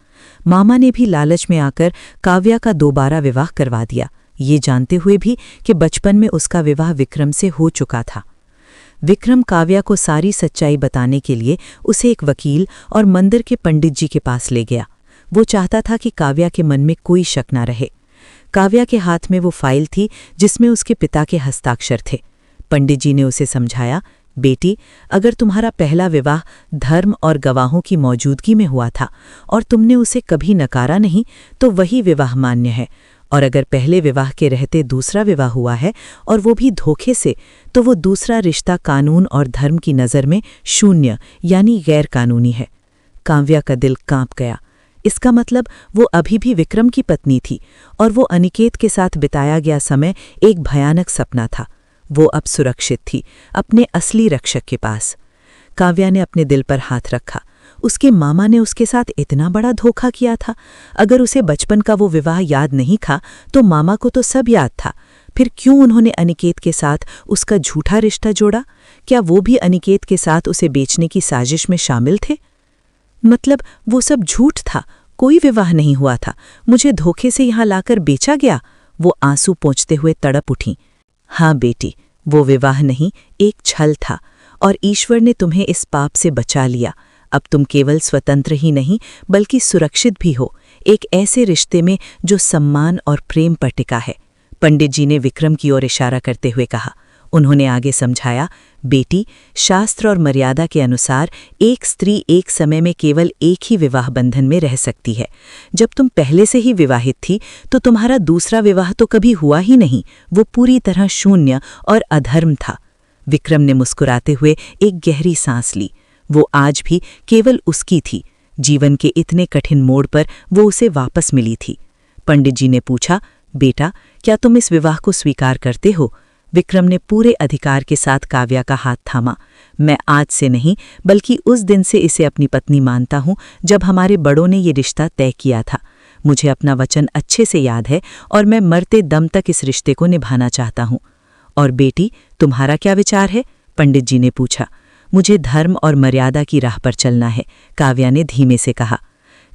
मामा ने भी लालच में आकर काव्या का दोबारा विवाह करवा दिया। ये जानते हुए भी कि बचपन में उसका विवाह विक्रम से हो चुका था। विक्रम काव्या को सारी सच्चाई बताने के लिए उसे एक वकील और मंदिर के पंडित जी के पास ले गया। वो चाहता था कि काव्या के मन में कोई शक न रहे। काव्या के हाथ में वो फाइल थी जिसमें उसके पिता के हस्ताक्षर थे। पंडित जी ने उसे समझाया, बेटी, अगर तुम्हारा पहला विवाह धर्म और गवाहों की मौजूदगी में हुआ था और तुमने उसे कभी नकारा नहीं, तो वही विवाह मान्य है। और अगर पहले विवाह के रहते दूसरा विवाह हुआ है और वो भी धोखे से, तो वो दूसरा रिश्ता कानून और धर्म की नज़र में शून्य यानी गैर कानूनी है। काव्या का दिल कांप गया। इसका मतलब वो अभी भी विक्रम की पत्नी थी और वो अनिकेत के साथ बिताया गया समय एक भयानक सपना था। वो अब सुरक्षित थी, अपने असली रक्षक के पास। काव्या ने अपने दिल पर हाथ रखा। उसके मामा ने उसके साथ इतना बड़ा धोखा किया था। अगर उसे बचपन का वो विवाह याद नहीं था तो मामा को तो सब याद था। फिर क्यों उन्होंने अनिकेत के साथ उसका झूठा रिश्ता जोड़ा? क्या वो भी अनिकेत के साथ उसे बेचने की साजिश में शामिल थे? मतलब वो सब झूठ था, कोई विवाह नहीं हुआ था, मुझे धोखे से यहाँ लाकर बेचा गया। वो आंसू पोंछते हुए तड़प उठी। हाँ बेटी, वो विवाह नहीं, एक छल था, और ईश्वर ने तुम्हें इस पाप से बचा लिया। अब तुम केवल स्वतंत्र ही नहीं बल्कि सुरक्षित भी हो, एक ऐसे रिश्ते में जो सम्मान और प्रेम पर टिका है। पंडित जी ने विक्रम की ओर इशारा करते हुए कहा। उन्होंने आगे समझाया, बेटी, शास्त्र और मर्यादा के अनुसार एक स्त्री एक समय में केवल एक ही विवाह बंधन में रह सकती है। जब तुम पहले से ही विवाहित थी तो तुम्हारा दूसरा विवाह तो कभी हुआ ही नहीं, वो पूरी तरह शून्य और अधर्म था। विक्रम ने मुस्कुराते हुए एक गहरी सांस ली। वो आज भी केवल उसकी थी। जीवन के इतने कठिन मोड़ पर वो उसे वापस मिली थी। पंडित जी ने पूछा, बेटा, क्या तुम इस विवाह को स्वीकार करते हो? विक्रम ने पूरे अधिकार के साथ काव्या का हाथ थामा। मैं आज से नहीं बल्कि उस दिन से इसे अपनी पत्नी मानता हूँ जब हमारे बड़ों ने ये रिश्ता तय किया था। मुझे अपना वचन अच्छे से याद है और मैं मरते दम तक इस रिश्ते को निभाना चाहता हूँ। और बेटी, तुम्हारा क्या विचार है? पंडित जी ने पूछा। मुझे धर्म और मर्यादा की राह पर चलना है, काव्या ने धीमे से कहा।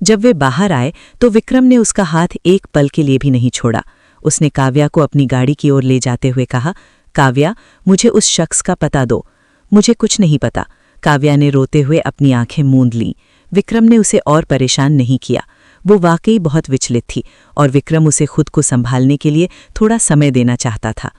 जब वे बाहर आए तो विक्रम ने उसका हाथ एक पल के लिए भी नहीं छोड़ा। उसने काव्या को अपनी गाड़ी की ओर ले जाते हुए कहा, काव्या, मुझे उस शख्स का पता दो। मुझे कुछ नहीं पता, काव्या ने रोते हुए अपनी आंखें मूंद लीं। विक्रम ने उसे और परेशान नहीं किया। वो वाकई बहुत विचलित थी और विक्रम उसे खुद को संभालने के लिए थोड़ा समय देना चाहता था।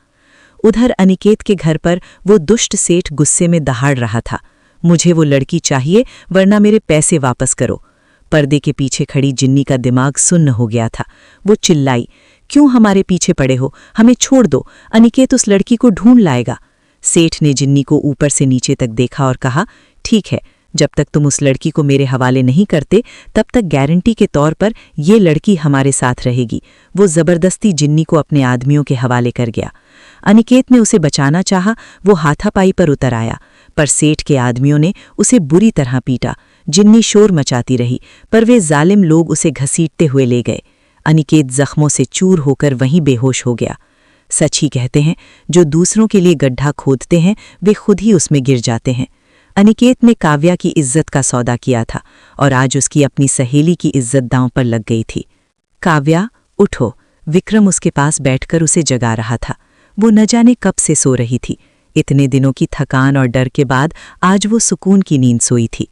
उधर अनिकेत के घर पर वो दुष्ट सेठ गुस्से में दहाड़ रहा था। मुझे वो लड़की चाहिए वरना मेरे पैसे वापस करो। पर्दे के पीछे खड़ी जिन्नी का दिमाग सुन्न हो गया था। वो चिल्लाई, क्यों हमारे पीछे पड़े हो? हमें छोड़ दो, अनिकेत उस लड़की को ढूंढ लाएगा। सेठ ने जिन्नी को ऊपर से नीचे तक देखा और कहा, ठीक है, जब तक तुम उस लड़की को मेरे हवाले नहीं करते तब तक गारंटी के तौर पर ये लड़की हमारे साथ रहेगी। वो जबरदस्ती जिन्नी को अपने आदमियों के हवाले कर गया। अनिकेत ने उसे बचाना चाहा, वो हाथापाई पर उतर आया, पर सेठ के आदमियों ने उसे बुरी तरह पीटा। जिन्नी शोर मचाती रही, पर वे जालिम लोग उसे घसीटते हुए ले गए। अनिकेत जख्मों से चूर होकर वहीं बेहोश हो गया। सच ही कहते हैं, जो दूसरों के लिए गड्ढा खोदते हैं वे खुद ही उसमें गिर जाते हैं। अनिकेत ने काव्या की इज्जत का सौदा किया था और आज उसकी अपनी सहेली की इज्जत दांव पर लग गई थी। काव्या, उठो। विक्रम उसके पास बैठकर उसे जगा रहा था। वो न जाने कब से सो रही थी। इतने दिनों की थकान और डर के बाद आज वो सुकून की नींद सोई थी।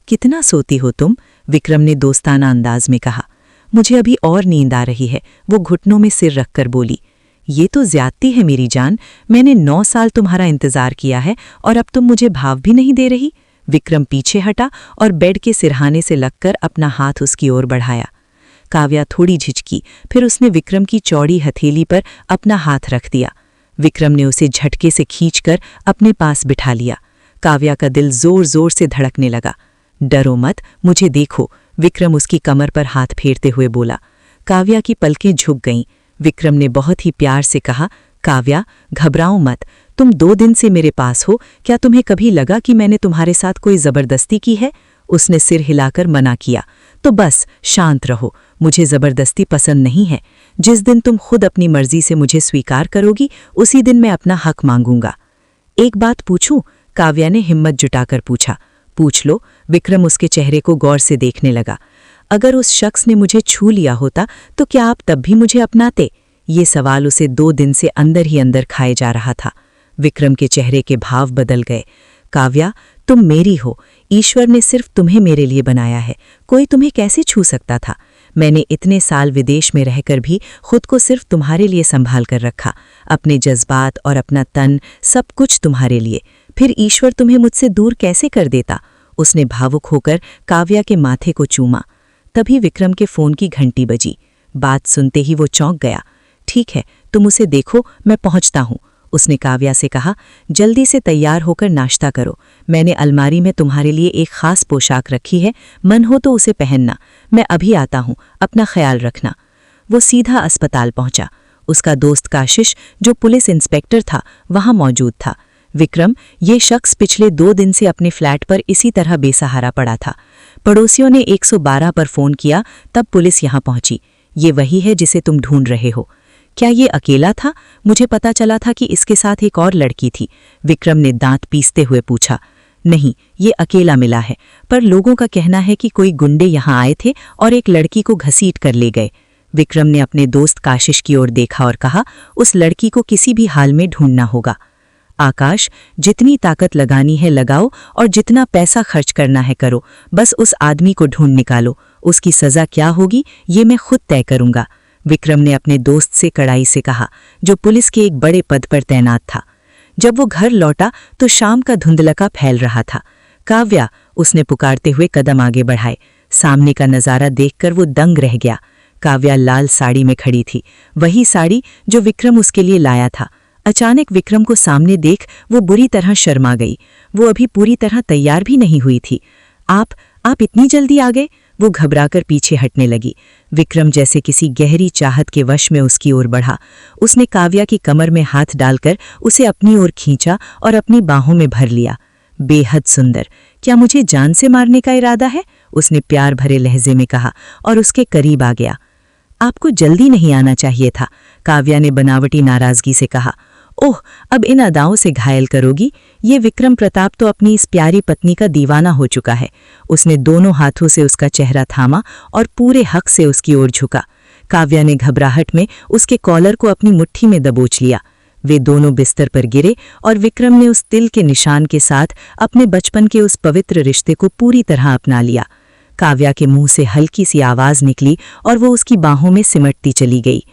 कितना सोती हो तुम? विक्रम ने दोस्ताना अंदाज में कहा। मुझे अभी और नींद आ रही है, वो घुटनों में सिर रखकर बोली। ये तो ज्यादती है मेरी जान, मैंने 9 साल तुम्हारा इंतजार किया है और अब तुम मुझे भाव भी नहीं दे रही। विक्रम पीछे हटा और बेड के सिरहाने से लगकर अपना हाथ उसकी ओर बढ़ाया। काव्या थोड़ी झिझकी, फिर उसने विक्रम की चौड़ी हथेली पर अपना हाथ रख दिया। विक्रम ने उसे झटके से खींचकर अपने पास बिठा लिया। काव्या का दिल जोर जोर से धड़कने लगा। डरो मत, मुझे देखो, विक्रम उसकी कमर पर हाथ फेरते हुए बोला। काव्या की पलकें झुक गईं। विक्रम ने बहुत ही प्यार से कहा, काव्या, घबराओ मत, तुम 2 दिन से मेरे पास हो, क्या तुम्हें कभी लगा कि मैंने तुम्हारे साथ कोई जबरदस्ती की है? उसने सिर हिलाकर मना किया। तो बस शांत रहो, मुझे जबरदस्ती पसंद नहीं है। जिस दिन तुम खुद अपनी मर्जी से मुझे स्वीकार करोगी उसी दिन मैं अपना हक मांगूंगा। एक बात पूछूं? काव्या ने हिम्मत जुटाकर पूछा। पूछ लो। विक्रम उसके चेहरे को गौर से देखने लगा। अगर उस शख्स ने मुझे छू लिया होता तो क्या आप तब भी मुझे अपनाते? ये सवाल उसे 2 दिन से अंदर ही अंदर खाए जा रहा था। विक्रम के चेहरे के भाव बदल गए। काव्या, तुम मेरी हो। ईश्वर ने सिर्फ तुम्हें मेरे लिए बनाया है। कोई तुम्हें कैसे छू सकता था? मैंने इतने साल विदेश में रहकर भी खुद को सिर्फ तुम्हारे लिए संभाल कर रखा, अपने जज्बात और अपना तन, सब कुछ तुम्हारे लिए। फिर ईश्वर तुम्हें मुझसे दूर कैसे कर देता? उसने भावुक होकर काव्या के माथे को चूमा। तभी विक्रम के फोन की घंटी बजी। बात सुनते ही वो चौंक गया। ठीक है, तुम उसे देखो, मैं पहुंचता हूं। उसने काव्या से कहा, जल्दी से तैयार होकर नाश्ता करो। मैंने अलमारी में तुम्हारे लिए एक खास पोशाक रखी है, मन हो तो उसे पहनना। मैं अभी आता हूं, अपना ख्याल रखना। वो सीधा अस्पताल पहुंचा। उसका दोस्त काशिश, जो पुलिस इंस्पेक्टर था, वहां मौजूद था। विक्रम, ये शख्स पिछले 2 दिन से अपने फ्लैट पर इसी तरह बेसहारा पड़ा था। पड़ोसियों ने 112 पर फोन किया, तब पुलिस यहां पहुंची। ये वही है जिसे तुम ढूंढ रहे हो। क्या ये अकेला था? मुझे पता चला था कि इसके साथ एक और लड़की थी। विक्रम ने दांत पीसते हुए पूछा। नहीं, ये अकेला मिला है, पर लोगों का कहना है कि कोई गुंडे यहाँ आए थे और एक लड़की को घसीट कर ले गए। विक्रम ने अपने दोस्त काशिश की ओर देखा और कहा, उस लड़की को किसी भी हाल में ढूंढना होगा। आकाश, जितनी ताकत लगानी है लगाओ और जितना पैसा खर्च करना है करो, बस उस आदमी को ढूंढ निकालो। उसकी सजा क्या होगी ये मैं खुद तय करूंगा। विक्रम ने अपने दोस्त से कड़ाई से कहा, जो पुलिस के एक बड़े पद पर तैनात था। जब वो घर लौटा तो शाम का धुंधलका फैल रहा था। काव्या, उसने पुकारते हुए कदम आगे बढ़ाए। सामने का नज़ारा देखकर वो दंग रह गया। काव्या लाल साड़ी में खड़ी थी, वही साड़ी जो विक्रम उसके लिए लाया था। अचानक विक्रम को सामने देख वो बुरी तरह शर्मा गई। वो अभी पूरी तरह तैयार भी नहीं हुई थी। आप इतनी जल्दी आ गए? वो घबराकर पीछे हटने लगी। विक्रम जैसे किसी गहरी चाहत के वश में उसकी ओर बढ़ा। उसने काव्या की कमर में हाथ डालकर उसे अपनी ओर खींचा और अपनी बाहों में भर लिया। बेहद सुंदर। क्या मुझे जान से मारने का इरादा है? उसने प्यार भरे लहजे में कहा और उसके करीब आ गया। आपको जल्दी नहीं आना चाहिए था, काव्या ने बनावटी नाराजगी से कहा। ओह, अब इन अदाओं से घायल करोगी? ये विक्रम प्रताप तो अपनी इस प्यारी पत्नी का दीवाना हो चुका है। उसने दोनों हाथों से उसका चेहरा थामा और पूरे हक से उसकी ओर झुका। काव्या ने घबराहट में उसके कॉलर को अपनी मुट्ठी में दबोच लिया। वे दोनों बिस्तर पर गिरे और विक्रम ने उस तिल के निशान के साथ अपने बचपन के उस पवित्र रिश्ते को पूरी तरह अपना लिया। काव्या के मुंह से हल्की सी आवाज निकली और वो उसकी बाहों में सिमटती चली गई।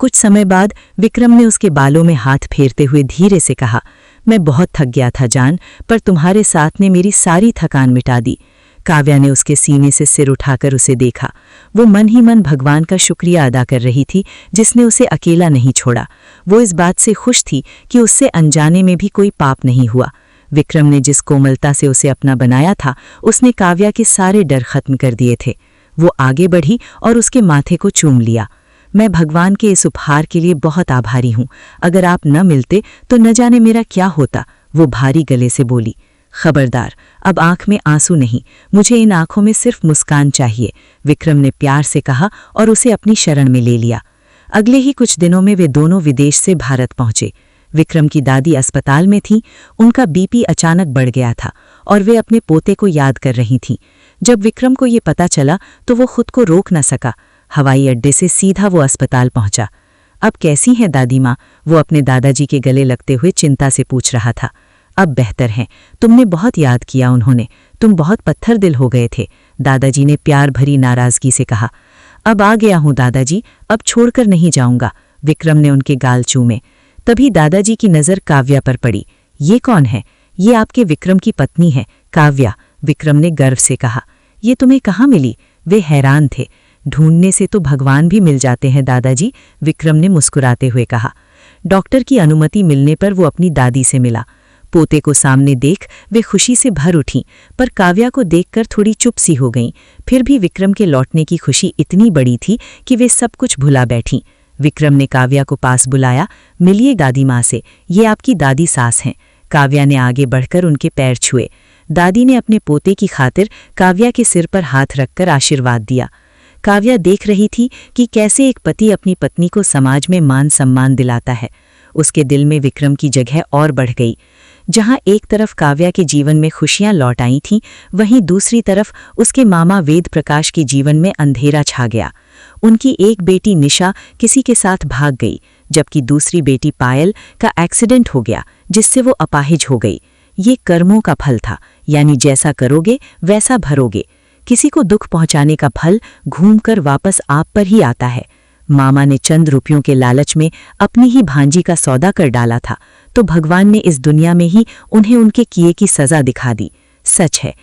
कुछ समय बाद विक्रम ने उसके बालों में हाथ फेरते हुए धीरे से कहा, मैं बहुत थक गया था जान, पर तुम्हारे साथ ने मेरी सारी थकान मिटा दी। काव्या ने उसके सीने से सिर उठाकर उसे देखा। वो मन ही मन भगवान का शुक्रिया अदा कर रही थी जिसने उसे अकेला नहीं छोड़ा। वो इस बात से खुश थी कि उससे अनजाने में भी कोई पाप नहीं हुआ। विक्रम ने जिस कोमलता से उसे अपना बनाया था, उसने काव्या के सारे डर खत्म कर दिए थे। वो आगे बढ़ी और उसके माथे को चूम लिया। मैं भगवान के इस उपहार के लिए बहुत आभारी हूँ। अगर आप न मिलते तो न जाने मेरा क्या होता, वो भारी गले से बोली। खबरदार, अब आंख में आंसू नहीं, मुझे इन आंखों में सिर्फ मुस्कान चाहिए, विक्रम ने प्यार से कहा और उसे अपनी शरण में ले लिया। अगले ही कुछ दिनों में वे दोनों विदेश से भारत पहुंचे। विक्रम की दादी अस्पताल में थीं। उनका बीपी अचानक बढ़ गया था और वे अपने पोते को याद कर रही थीं। जब विक्रम को ये पता चला तो वो खुद को रोक न सका। हवाई अड्डे से सीधा वो अस्पताल पहुंचा। अब कैसी हैं दादी माँ? वो अपने दादाजी के गले लगते हुए चिंता से पूछ रहा था। अब बेहतर हैं, तुमने बहुत याद किया उन्होंने, तुम बहुत पत्थर दिल हो गए थे, दादाजी ने प्यार भरी नाराजगी से कहा। अब आ गया हूँ दादाजी, अब छोड़कर नहीं जाऊंगा, विक्रम ने उनके गाल चूमे। तभी दादाजी की नज़र काव्या पर पड़ी। ये कौन है? ये आपके विक्रम की पत्नी है, काव्या, विक्रम ने गर्व से कहा। ये तुम्हें कहाँ मिली? वे हैरान थे। ढूंढने से तो भगवान भी मिल जाते हैं दादाजी, विक्रम ने मुस्कुराते हुए कहा। डॉक्टर की अनुमति मिलने पर वो अपनी दादी से मिला। पोते को सामने देख वे खुशी से भर उठीं, पर काव्या को देखकर थोड़ी चुप सी हो गईं। फिर भी विक्रम के लौटने की खुशी इतनी बड़ी थी कि वे सब कुछ भुला बैठीं। विक्रम ने काव्या को पास बुलाया। मिलिए दादी माँ से, ये आपकी दादी सास हैं। काव्या ने आगे बढ़कर उनके पैर छुए। दादी ने अपने पोते की खातिर काव्या के सिर पर हाथ रखकर आशीर्वाद दिया। काव्या देख रही थी कि कैसे एक पति अपनी पत्नी को समाज में मान सम्मान दिलाता है। उसके दिल में विक्रम की जगह और बढ़ गई। जहां एक तरफ काव्या के जीवन में खुशियां लौट आई थीं, वहीं दूसरी तरफ उसके मामा वेद प्रकाश के जीवन में अंधेरा छा गया। उनकी एक बेटी निशा किसी के साथ भाग गई, जबकि दूसरी बेटी पायल का एक्सीडेंट हो गया, जिससे वो अपाहिज हो गई। ये कर्मों का फल था, यानी जैसा करोगे वैसा भरोगे। किसी को दुख पहुंचाने का फल घूमकर वापस आप पर ही आता है। मामा ने चंद रुपयों के लालच में अपनी ही भांजी का सौदा कर डाला था, तो भगवान ने इस दुनिया में ही उन्हें उनके किए की सजा दिखा दी। सच है